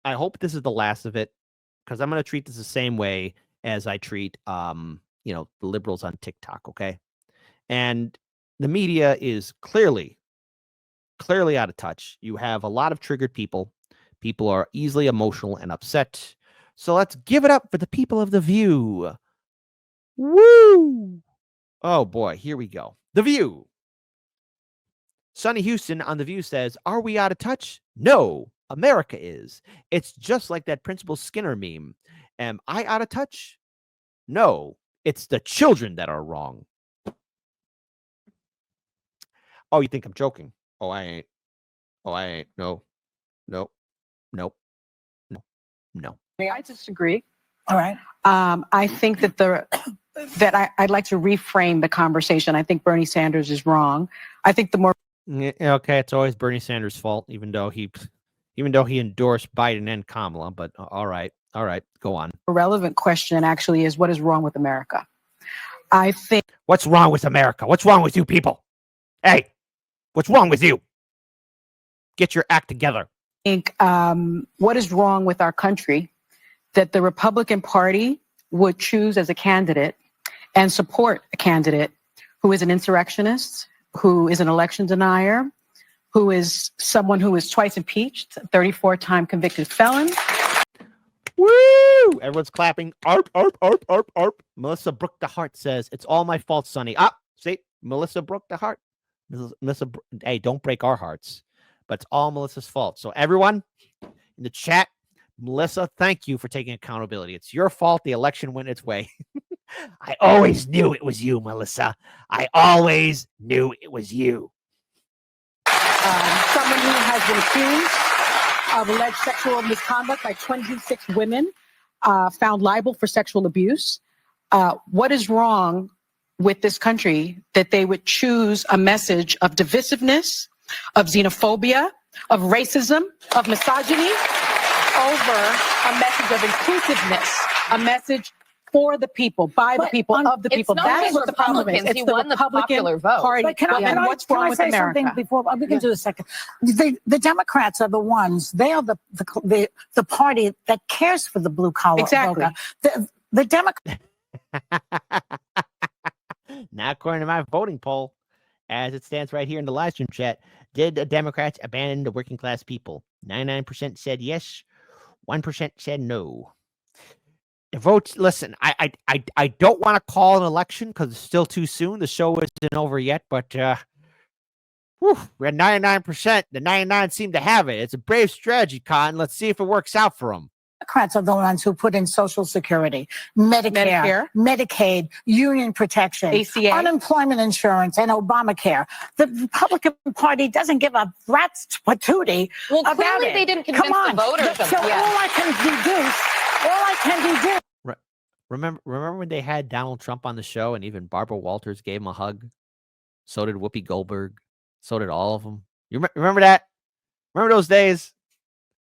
I hope this is the last of it, because I'm going to treat this the same way as I treat, the liberals on TikTok. Okay. And the media is clearly out of touch. You have a lot of triggered people. People are easily emotional and upset. So let's give it up for the people of The View. Woo! Oh boy, here we go. The View. Sonny Houston on The View says, "Are we out of touch? No, America is. It's just like that Principal Skinner meme. Am I out of touch? No, it's the children that are wrong." Oh, you think I'm joking? Oh, I ain't. Oh, I ain't. No, no, no, no, no. I disagree. All right. I think that I'd like to reframe the conversation. I think Bernie Sanders is wrong. I think the more Okay, it's always Bernie Sanders' fault, even though he endorsed Biden and Kamala. But all right, go on. relevant question actually is, what is wrong with America? I think What's wrong with America? What's wrong with you people? Hey, what's wrong with you? Get your act together. What is wrong with our country that the Republican Party would choose as a candidate and support a candidate who is an insurrectionist, who is an election denier, who is someone who is twice impeached, 34-time convicted felon. Woo! Everyone's clapping. Arp, arp, arp, arp, arp. Melissa Brooke DeHart says, "It's all my fault, Sonny." See, Melissa Brooke DeHart. Hey, don't break our hearts. But it's all Melissa's fault. So everyone in the chat, Melissa, thank you for taking accountability. It's your fault the election went its way. I always knew it was you, Melissa. I always knew it was you. Someone who has been accused of alleged sexual misconduct by 26 women, found liable for sexual abuse. What is wrong with this country that they would choose a message of divisiveness, of xenophobia, of racism, of misogyny over a message of inclusiveness, a message for the people, by the people, of the people? That's what the problem is. It's the Republican Party. But can I what's wrong with say America? something before we can do a second? The Democrats are the ones. They are the party that cares for the blue collar Exactly. voter. The Democrats. Not according to my voting poll, as it stands right here in the live stream chat. Did the Democrats abandon the working class people? 99% said yes. 1% said no. The votes. Listen, I don't want to call an election because it's still too soon. The show isn't over yet, but we're at 99%. The 99 seem to have it. It's a brave strategy, Cotton. Let's see if it works out for them. Democrats are the ones who put in Social Security, Medicare, Medicaid, union protection, ACA, unemployment insurance, and Obamacare. The Republican Party doesn't give a rat's patootie about clearly it. they didn't convince the voters. So all I can deduce. Remember when they had Donald Trump on the show and even Barbara Walters gave him a hug? So did Whoopi Goldberg. So did all of them. You remember that? Remember those days?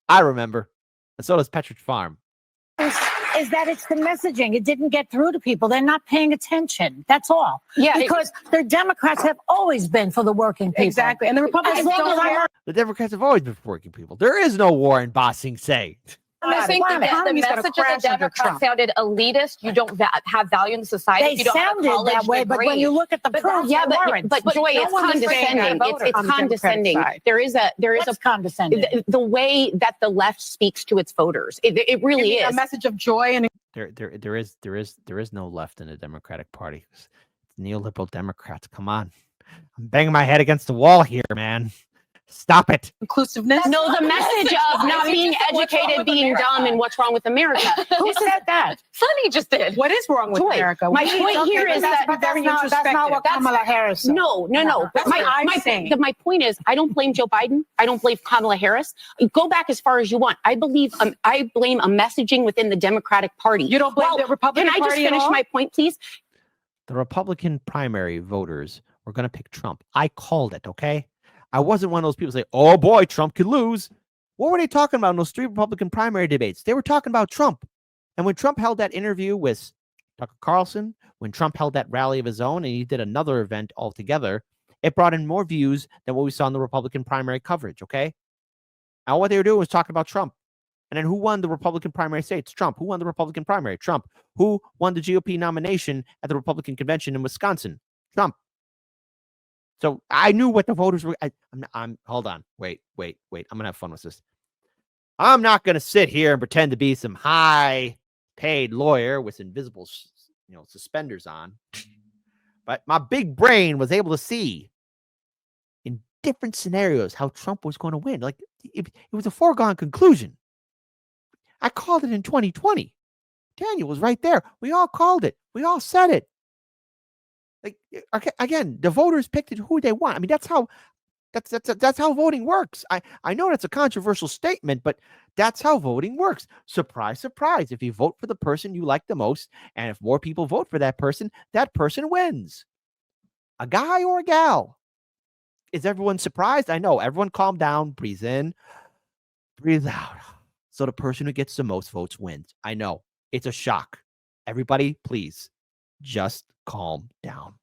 I remember. And so does Petridge Farm. Is that it's the messaging. It didn't get through to people. They're not paying attention. That's all. Yeah, because the Democrats have always been for the working people. Exactly. And the Republicans don't care. The Democrats have always been for working people. There is no war in Ba Sing Se. I think the message of the Democrats sounded elitist. You don't have value in society. They you don't sounded have that way, but when you look at the proof, yeah, but Joy, it's condescending. It's condescending. There is a condescending. The way that the left speaks to its voters, it really is a message of joy and there is no left in the Democratic Party. It's neoliberal Democrats. Come on, I'm banging my head against the wall here, man. Stop it. Inclusiveness. No, the message of not being educated, being dumb, and what's wrong with America. Who said that? Sonny just did. What is wrong with America? My point here is that that's not what Kamala Harris said. No. That's what I'm saying. My point is, I don't blame Joe Biden. I don't blame Kamala Harris. Go back as far as you want. I blame a messaging within the Democratic Party. You don't blame the Republican Party. Can I just finish my point, please? The Republican primary voters were going to pick Trump. I called it, okay? I wasn't one of those people say, "Oh boy, Trump could lose." What were they talking about in those 3 Republican primary debates? They were talking about Trump. And when Trump held that interview with Tucker Carlson, when Trump held that rally of his own, and he did another event altogether, it brought in more views than what we saw in the Republican primary coverage, okay? And what they were doing was talking about Trump. And then who won the Republican primary states? Trump. Who won the Republican primary? Trump. Who won the GOP nomination at the Republican convention in Wisconsin? Trump. So I knew what the voters were. I'm hold on. Wait. I'm gonna have fun with this. I'm not gonna sit here and pretend to be some high-paid lawyer with invisible, suspenders on. But my big brain was able to see in different scenarios how Trump was going to win. Like it was a foregone conclusion. I called it in 2020. Daniel was right there. We all called it. We all said it. Like again, the voters picked who they want. I mean, that's how voting works. I know that's a controversial statement, but that's how voting works. Surprise, surprise. If you vote for the person you like the most, and if more people vote for that person wins. A guy or a gal. Is everyone surprised? I know. Everyone calm down, breathe in, breathe out. So the person who gets the most votes wins. I know. It's a shock. Everybody, please, just calm down.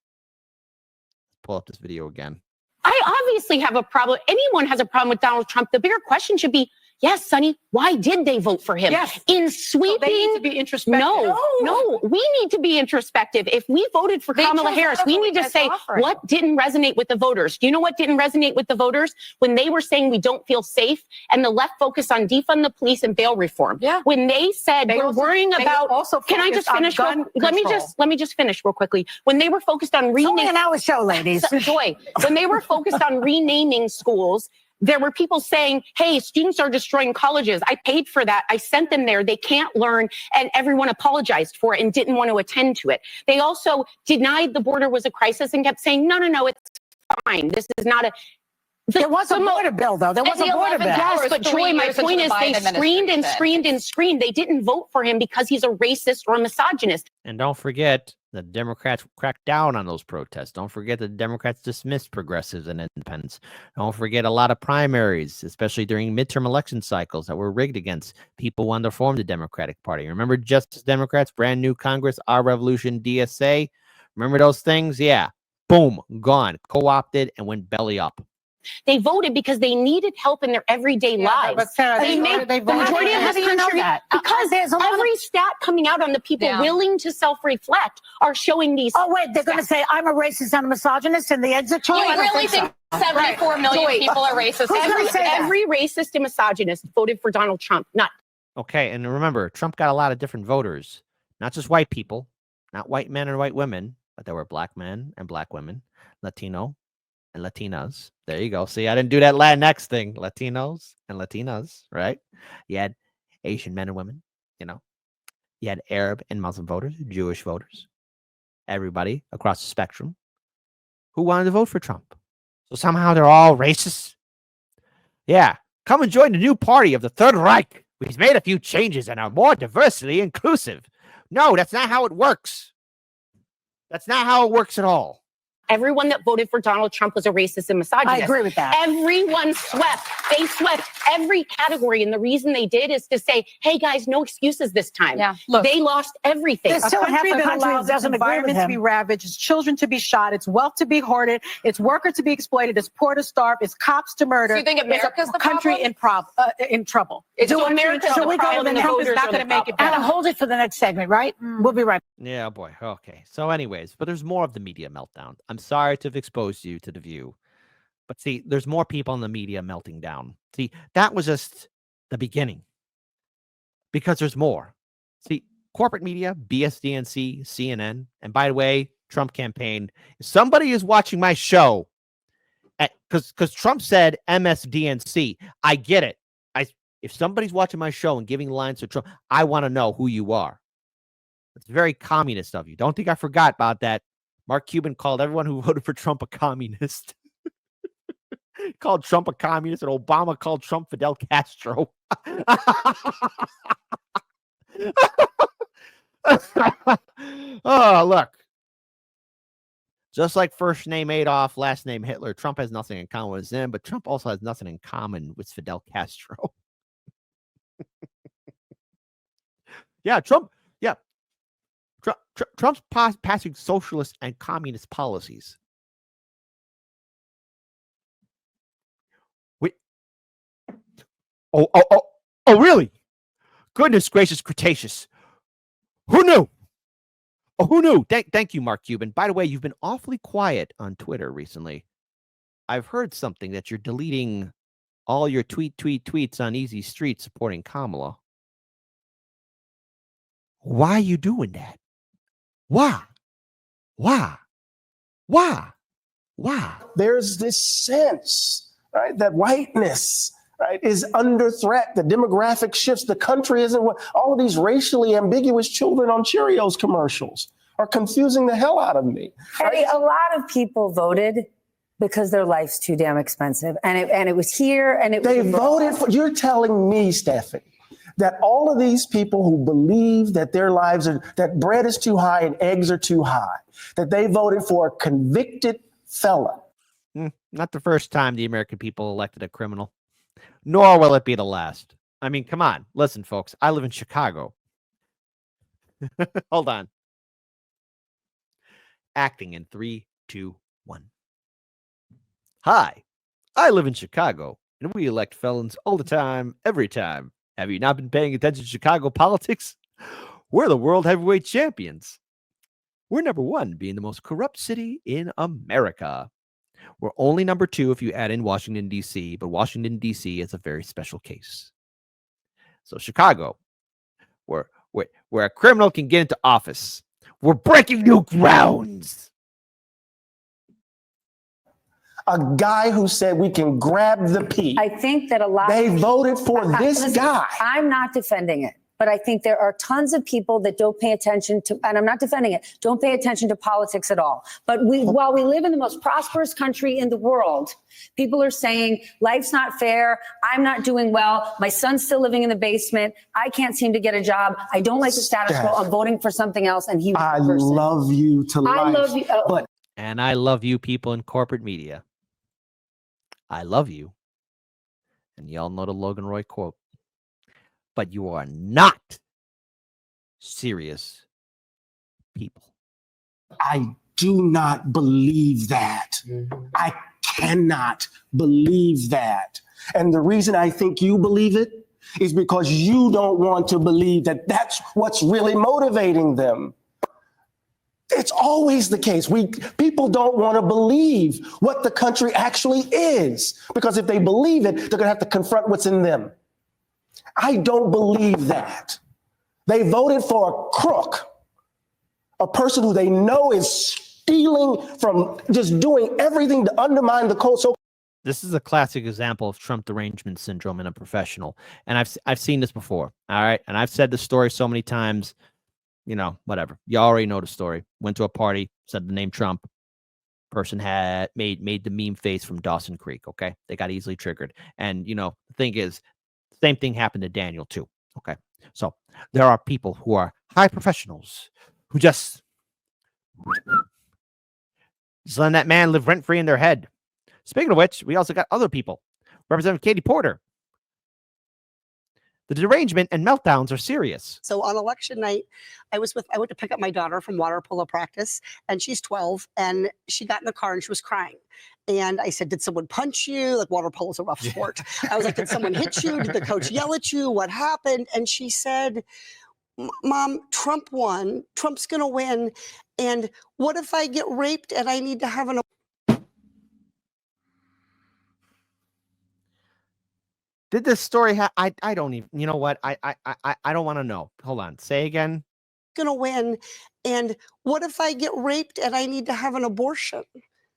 Pull up this video again. I obviously have a problem. Anyone has a problem with Donald Trump. The bigger question should be, yes, Sonny, why did they vote for him? Yes. In sweeping. So they need to be introspective. No, we need to be introspective. If we voted for Kamala Harris, we need to say what didn't resonate with the voters. Do you know what didn't resonate with the voters? When they were saying we don't feel safe and the left focused on defund the police and bail reform. Yeah. When they said we're worrying about, can I just finish? Let me just finish real quickly. When they were focused on It's only an hour show, ladies. Joy, when they were focused on renaming schools, there were people saying, hey, students are destroying colleges. I paid for that. I sent them there. They can't learn. And everyone apologized for it and didn't want to attend to it. They also denied the border was a crisis and kept saying, no, it's fine. This is not a... There was a border bill, though. There was a border bill. Yes, but Joy, my point is they screamed. They didn't vote for him because he's a racist or a misogynist. And don't forget, the Democrats cracked down on those protests. Don't forget the Democrats dismissed progressives and independents. Don't forget a lot of primaries, especially during midterm election cycles, that were rigged against people who wanted to form the Democratic Party. Remember Justice Democrats, Brand New Congress, Our Revolution, DSA? Remember those things? Yeah. Boom, gone, co-opted, and went belly up. They voted because they needed help in their everyday lives. But Sarah, the majority of this country, because there's every stat coming out on the people willing to self-reflect are showing these. Oh, wait, they're going to say I'm a racist and a misogynist in the exit poll? You really think 74 million people are racist? Every racist and misogynist voted for Donald Trump. Not. Okay, and remember, Trump got a lot of different voters, not just white people, not white men and white women, but there were black men and black women, Latino and Latinas. There you go. See, I didn't do that Latinx thing. Latinos and Latinas, right? You had Asian men and women, You had Arab and Muslim voters, Jewish voters, everybody across the spectrum who wanted to vote for Trump. So somehow they're all racist. Yeah. Come and join the new party of the Third Reich. We've made a few changes and are more diversity inclusive. No, that's not how it works. That's not how it works at all. Everyone that voted for Donald Trump was a racist and misogynist. I agree with that. Everyone swept. They swept every category. And the reason they did is to say, hey, guys, no excuses this time. Yeah. Look, they lost everything. There's still half the country allows its doesn't agree with environment to be him. ravaged, its children to be shot, its wealth to be hoarded, its workers to be exploited, its poor to starve, its cops to murder. So you think America's the country problem? in trouble. So America's So the we go to problem, the the Trump voters is not are going the to make it problem. Anna, hold it for the next segment, right? We'll be right back. Yeah, boy. Okay. So anyways, but there's more of the media meltdown. I'm sorry to have exposed you to the view. But see, there's more people in the media melting down. See, that was just the beginning. Because there's more. See, corporate media, BSDNC, CNN, and by the way, Trump campaign. If somebody is watching my show, because Trump said MSDNC, I get it. If somebody's watching my show and giving lines to Trump, I want to know who you are. It's very communist of you. Don't think I forgot about that. Mark Cuban called everyone who voted for Trump a communist. Called Trump a communist, and Obama called Trump Fidel Castro. Oh, look. Just like first name Adolf, last name Hitler, Trump has nothing in common with him, but Trump also has nothing in common with Fidel Castro. Yeah, Trump. Yeah. Trump's passing socialist and communist policies. Wait. Oh, really? Goodness gracious, Cretaceous. Who knew? Oh, who knew? Thank you, Mark Cuban. By the way, you've been awfully quiet on Twitter recently. I've heard something that you're deleting all your tweets on Easy Street supporting Kamala. Why are you doing that? Why? Why? Why? Why? There's this sense, right, that whiteness, right, is under threat. The demographic shifts. The country isn't what all of these racially ambiguous children on Cheerios commercials are confusing the hell out of me. Right? Hey, a lot of people voted because their life's too damn expensive, and it was here, and it They was voted for. You're telling me, Stephanie, that all of these people who believe that their lives are that bread is too high and eggs are too high, that they voted for a convicted felon. Not the first time the American people elected a criminal, nor will it be the last. I mean, come on. Listen, folks, I live in Chicago. Hold on. Acting in 3, 2, 1. Hi, I live in Chicago, and we elect felons all the time, every time. Have you not been paying attention to Chicago politics? We're the world heavyweight champions. We're number 1, being the most corrupt city in America. We're only number 2 if you add in Washington, D.C., but Washington, D.C. is a very special case. So Chicago, where a criminal can get into office. We're breaking new grounds. A guy who said we can grab the pea. I think that a lot. They voted for this Listen, guy. I'm not defending it, but I think there are tons of people that don't pay attention to, and I'm not defending it, don't pay attention to politics at all. But while we live in the most prosperous country in the world, people are saying life's not fair. I'm not doing well. My son's still living in the basement. I can't seem to get a job. I don't like the status quo. I'm voting for something else. And he was I the person. love you to life. I love you. But And I love you people in corporate media. I love you. And y'all know the Logan Roy quote. But you are not serious people. I do not believe that. I cannot believe that. And the reason I think you believe it is because you don't want to believe that that's what's really motivating them. It's always the case. People don't want to believe what the country actually is, because if they believe it, they're going to have to confront what's in them. I don't believe that. They voted for a crook, a person who they know is stealing from, just doing everything to undermine the code. So This is a classic example of Trump derangement syndrome in a professional. And I've seen this before. All right. And I've said this story so many times, you know, whatever. You already know the story. Went to a party, said the name Trump. Person had made the meme face from Dawson Creek. Okay. They got easily triggered. And, you know, the thing is, same thing happened to Daniel too. Okay. So there are people who are high professionals who just letting that man live rent free in their head. Speaking of which, we also got other people. Representative Katie Porter. The derangement and meltdowns are serious. So on election night, I went to pick up my daughter from water polo practice, and she's 12, and she got in the car and she was crying. And I said, did someone punch you? Like, water polo is a rough sport. I was like, did someone hit you? Did the coach yell at you? What happened? And she said, Mom, Trump won. Trump's going to win. And what if I get raped and I need to have an Did this story I don't even, you know what? I don't want to know. Hold on. Say again. gonna win? And what if I get raped and I need to have an abortion?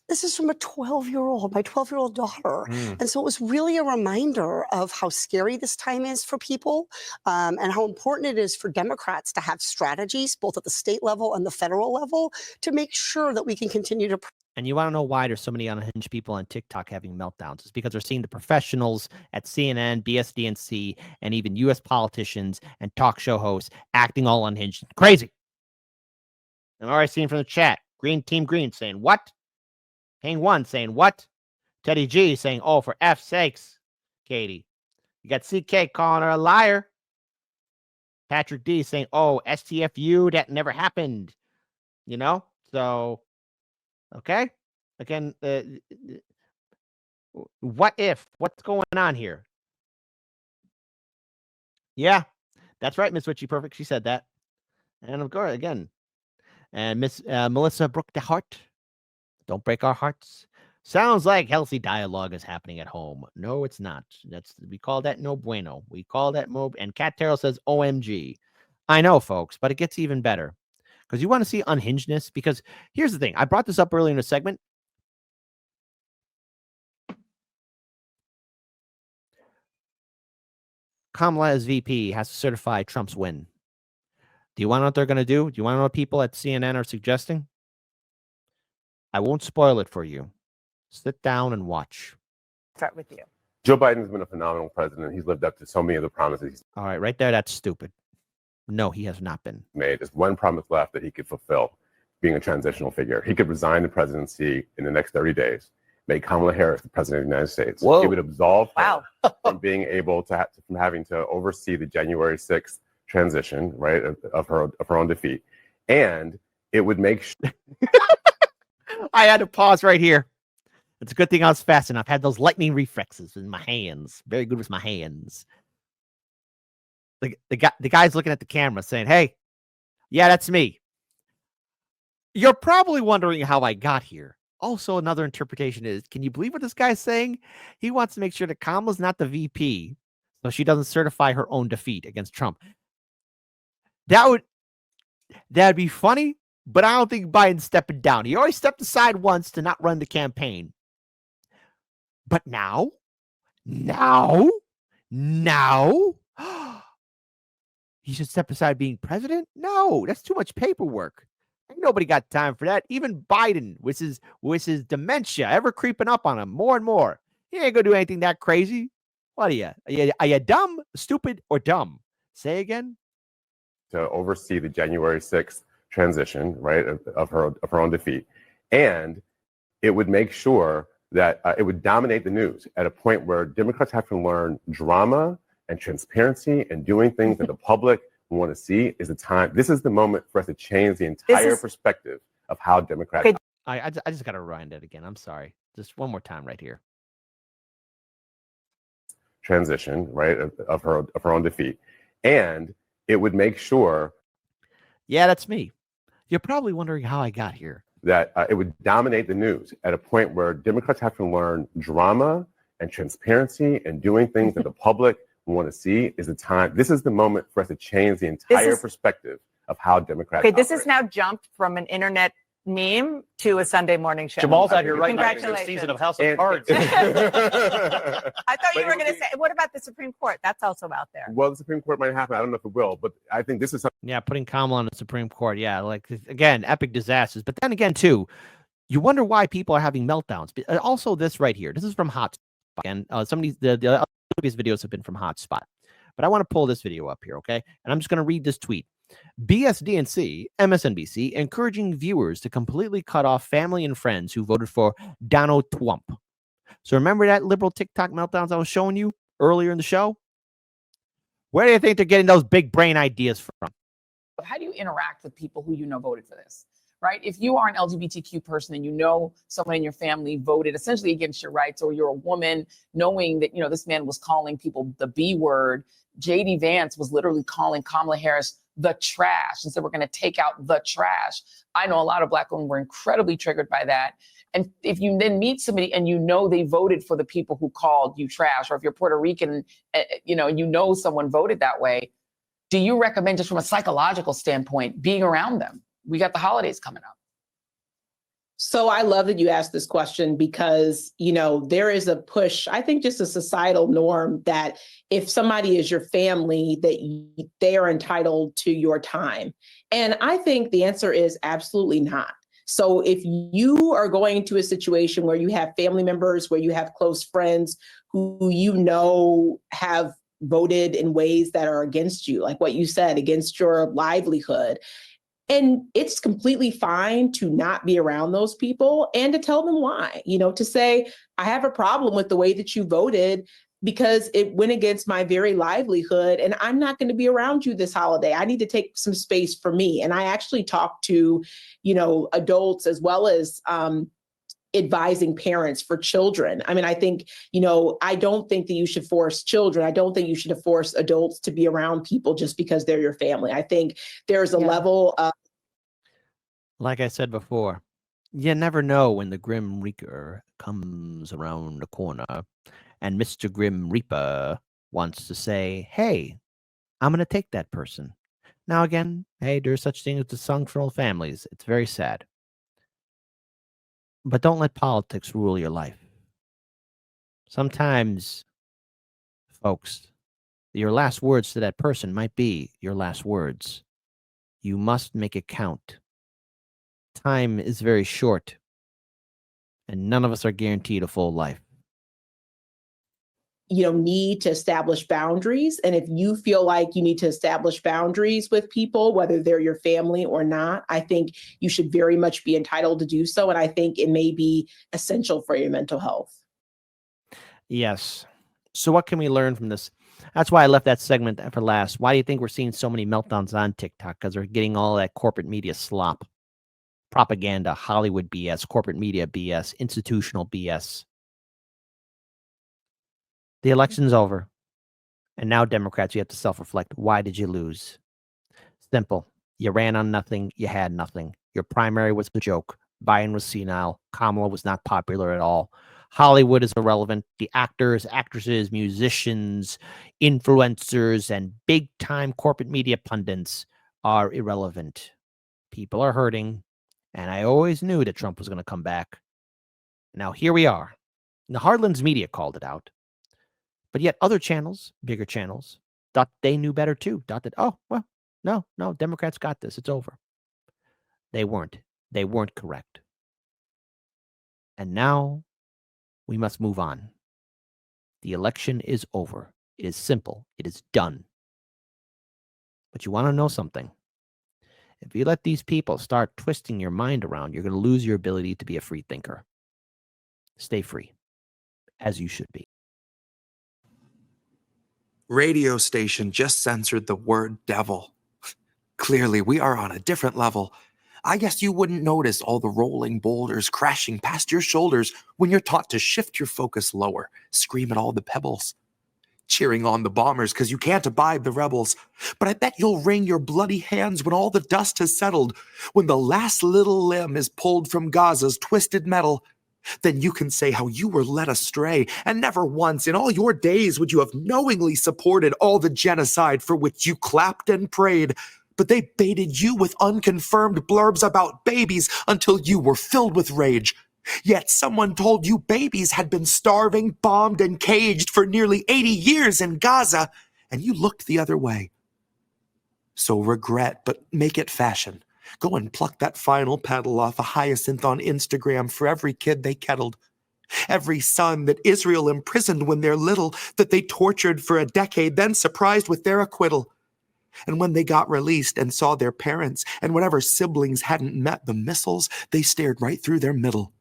This is from a 12-year-old, my 12-year-old daughter. And so it was really a reminder of how scary this time is for people, and how important it is for Democrats to have strategies, both at the state level and the federal level, to make sure that we can continue to. And you want to know why there's so many unhinged people on TikTok having meltdowns? It's because they're seeing the professionals at CNN, BSDNC, and even U.S. politicians and talk show hosts acting all unhinged. Crazy. I'm already seeing from the chat. Team Green saying, what? Hang One saying, what? Teddy G saying, oh, for F's sakes, Katie. You got CK calling her a liar. Patrick D saying, oh, STFU, that never happened. You know? So, okay. Again, what if? What's going on here? Yeah. That's right, Miss Witchy Perfect. She said that. And of course, again, and Miss Melissa Brook DeHart. Don't break our hearts. Sounds like healthy dialogue is happening at home. No, it's not. We call that no bueno. We call that mob. And Cat Terrell says OMG. I know, folks, but it gets even better. Because you want to see unhingedness. Because here's the thing. I brought this up earlier in the segment. Kamala as VP has to certify Trump's win. Do you want to know what they're going to do? Do you want to know what people at CNN are suggesting? I won't spoil it for you. Sit down and watch. Start with you. Joe Biden's been a phenomenal president. He's lived up to so many of the promises he's All right, right there, that's stupid. No, he has not been. made. There's one promise left that he could fulfill, being a transitional figure. He could resign the presidency in the next 30 days, make Kamala Harris the president of the United States. Whoa. It would absolve Wow. her from being able to from having to oversee the January 6th transition, right, of her own defeat. And it would make I had to pause right here. It's a good thing I was fast enough. I had those lightning reflexes in my hands. Very good with my hands. The guy's looking at the camera saying, hey, yeah, that's me. You're probably wondering how I got here. Also, another interpretation is, can you believe what this guy's saying? He wants to make sure that Kamala's not the VP, so she doesn't certify her own defeat against Trump. That'd be funny, but I don't think Biden's stepping down. He already stepped aside once to not run the campaign. But now, he should step aside being president? No, that's too much paperwork. Ain't nobody got time for that. Even Biden, with his dementia ever creeping up on him more and more. He ain't gonna do anything that crazy. What are you? Are you dumb, stupid, or dumb? Say again. to oversee the January 6th transition, right, of her own defeat. And it would make sure that it would dominate the news at a point where Democrats have to learn drama and transparency and doing things that the public want to see is the time. This is the moment for us to change the entire perspective of how Democrats. Okay. I just got to rewind it again. I'm sorry. Just one more time right here. Transition, right, of her own defeat. And it would make sure. Yeah, that's me. You're probably wondering how I got here. That it would dominate the news at a point where Democrats have to learn drama and transparency and doing things that the public want to see is the time. This is the moment for us to change the entire perspective of how Democrats. Okay, this operate. has now jumped from an internet meme to a Sunday morning show. Jamal's out here right now. Congratulations. Season of House of And- Cards. I thought But you it were would going to be- say, what about the Supreme Court? That's also out there. Well, the Supreme Court might happen. I don't know if it will, but I think this is something. Yeah, putting Kamala on the Supreme Court. Yeah, like, again, epic disasters. But then again, too, you wonder why people are having meltdowns. But also this right here. This is from Hotspot. And some of these, the other previous videos have been from Hotspot. But I want to pull this video up here, okay? And I'm just going to read this tweet. BSDNC, MSNBC, encouraging viewers to completely cut off family and friends who voted for Donald Trump. So remember that liberal TikTok meltdowns I was showing you earlier in the show? Where do you think they're getting those big brain ideas from? How do you interact with people who you know voted for this, right? If you are an LGBTQ person and you know someone in your family voted essentially against your rights, or you're a woman knowing that, you know, this man was calling people the B word, JD Vance was literally calling Kamala Harris the trash and said, we're going to take out the trash. I know a lot of Black women were incredibly triggered by that. And if you then meet somebody and you know they voted for the people who called you trash, or if you're Puerto Rican, you know someone voted that way, do you recommend, just from a psychological standpoint, being around them? We got the holidays coming up. So I love that you asked this question because, you know, there is a push, I think just a societal norm that if somebody is your family, that they are entitled to your time. And I think the answer is absolutely not. So if you are going into a situation where you have family members, where you have close friends who you know have voted in ways that are against you, like what you said, against your livelihood, and it's completely fine to not be around those people and to tell them why, you know, to say, I have a problem with the way that you voted because it went against my very livelihood and I'm not going to be around you this holiday. I need to take some space for me. And I actually talked to, you know, adults as well as advising parents for children. I mean, I think, I don't think that you should force children. I don't think you should force adults to be around people just because they're your family. I think there's a level of. Like I said before, you never know when the Grim Reaper comes around the corner and Mr. Grim Reaper wants to say, hey, I'm going to take that person. Now, again, hey, there's such thing as dysfunctional families. It's very sad. But don't let politics rule your life. Sometimes, folks, your last words to that person might be your last words. You must make it count. Time is very short, and none of us are guaranteed a full life. Need to establish boundaries. And if you feel like you need to establish boundaries with people, whether they're your family or not, I think you should very much be entitled to do so. And I think it may be essential for your mental health. Yes. So what can we learn from this? That's why I left that segment for last. Why do you think we're seeing so many meltdowns on TikTok? Because they're getting all that corporate media slop, propaganda, Hollywood BS, corporate media BS, institutional BS. The election's over. And now, Democrats, you have to self-reflect. Why did you lose? Simple. You ran on nothing. You had nothing. Your primary was a joke. Biden was senile. Kamala was not popular at all. Hollywood is irrelevant. The actors, actresses, musicians, influencers, and big-time corporate media pundits are irrelevant. People are hurting. And I always knew that Trump was going to come back. Now, here we are. The Hardlands media called it out. But yet other channels, bigger channels, thought they knew better too. Thought that, oh, well, no, Democrats got this. It's over. They weren't. They weren't correct. And now we must move on. The election is over. It is simple. It is done. But you want to know something? If you let these people start twisting your mind around, you're going to lose your ability to be a free thinker. Stay free, as you should be. Radio station just censored the word devil. Clearly, we are on a different level. I guess you wouldn't notice all the rolling boulders crashing past your shoulders when you're taught to shift your focus lower, scream at all the pebbles. Cheering on the bombers because you can't abide the rebels. But I bet you'll wring your bloody hands when all the dust has settled, when the last little limb is pulled from Gaza's twisted metal. Then you can say how you were led astray, and never once in all your days would you have knowingly supported all the genocide for which you clapped and prayed. But they baited you with unconfirmed blurbs about babies until you were filled with rage. Yet someone told you babies had been starving, bombed, and caged for nearly 80 years in Gaza, and you looked the other way. So regret, but make it fashion. Go and pluck that final petal off a hyacinth on Instagram for every kid they kettled. Every son that Israel imprisoned when they're little, that they tortured for a decade, then surprised with their acquittal. And when they got released and saw their parents, and whenever siblings hadn't met the missiles, they stared right through their middle.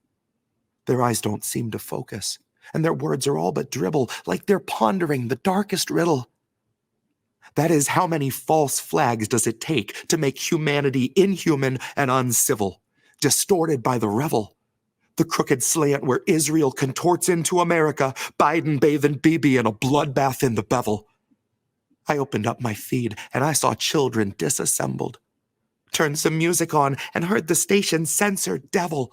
Their eyes don't seem to focus, and their words are all but dribble, like they're pondering the darkest riddle. That is, how many false flags does it take to make humanity inhuman and uncivil, distorted by the revel? The crooked slant where Israel contorts into America, Biden bathing Bibi in a bloodbath in the bevel. I opened up my feed and I saw children disassembled. Turned some music on and heard the station censor devil.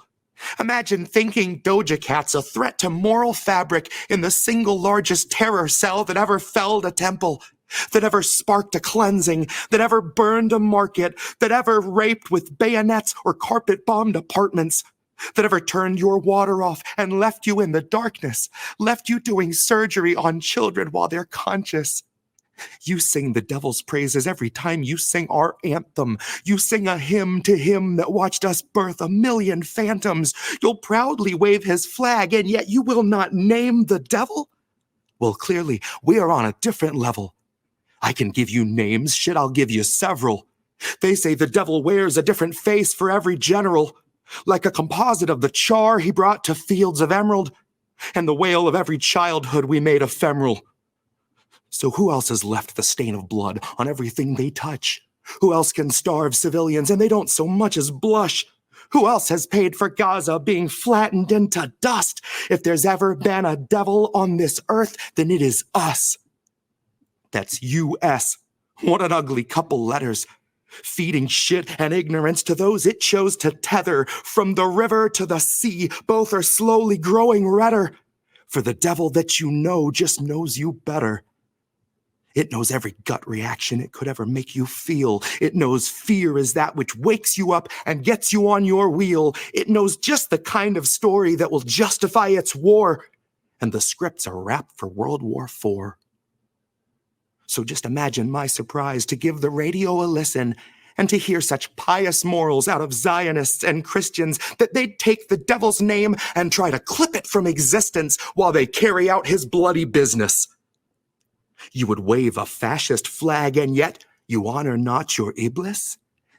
Imagine thinking Doja Cat's a threat to moral fabric in the single largest terror cell that ever felled a temple, that ever sparked a cleansing, that ever burned a market, that ever raped with bayonets or carpet-bombed apartments, that ever turned your water off and left you in the darkness, left you doing surgery on children while they're conscious. You sing the devil's praises every time you sing our anthem. You sing a hymn to him that watched us birth a million phantoms. You'll proudly wave his flag, and yet you will not name the devil? Well, clearly, we are on a different level. I can give you names, shit, I'll give you several. They say the devil wears a different face for every general, like a composite of the char he brought to fields of emerald, and the wail of every childhood we made ephemeral. So who else has left the stain of blood on everything they touch? Who else can starve civilians and they don't so much as blush? Who else has paid for Gaza being flattened into dust? If there's ever been a devil on this earth, then it is us. That's U.S. What an ugly couple letters. Feeding shit and ignorance to those it chose to tether. From the river to the sea, both are slowly growing redder. For the devil that you know just knows you better. It knows every gut reaction it could ever make you feel. It knows fear is that which wakes you up and gets you on your wheel. It knows just the kind of story that will justify its war. And the scripts are wrapped for World War IV. So just imagine my surprise to give the radio a listen and to hear such pious morals out of Zionists and Christians that they'd take the devil's name and try to clip it from existence while they carry out his bloody business. You would wave a fascist flag, and yet you honor not your Iblis?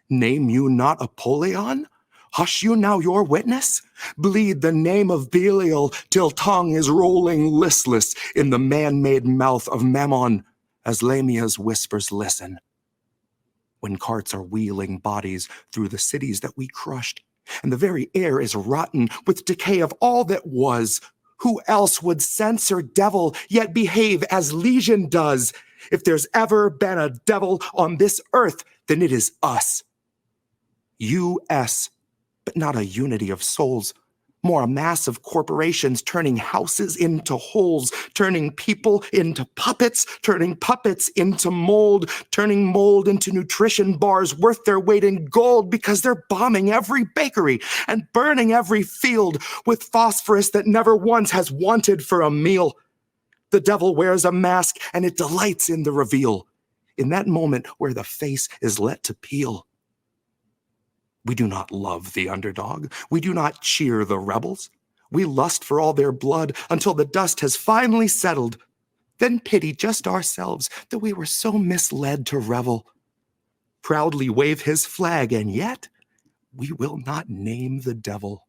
Name you not Apollyon? Hush you now your witness? Bleed the name of Belial till tongue is rolling listless in the man-made mouth of Mammon, as Lamia's whispers listen. When carts are wheeling bodies through the cities that we crushed, and the very air is rotten with decay of all that was, who else would censor devil yet behave as Legion does? If there's ever been a devil on this earth, then it is us. U.S., but not a unity of souls. More a mass of corporations turning houses into holes, turning people into puppets, turning puppets into mold, turning mold into nutrition bars worth their weight in gold because they're bombing every bakery and burning every field with phosphorus that never once has wanted for a meal. The devil wears a mask and it delights in the reveal, in that moment where the face is let to peel. We do not love the underdog. We do not cheer the rebels. We lust for all their blood until the dust has finally settled. Then pity just ourselves that we were so misled to revel. Proudly wave his flag, and yet we will not name the devil.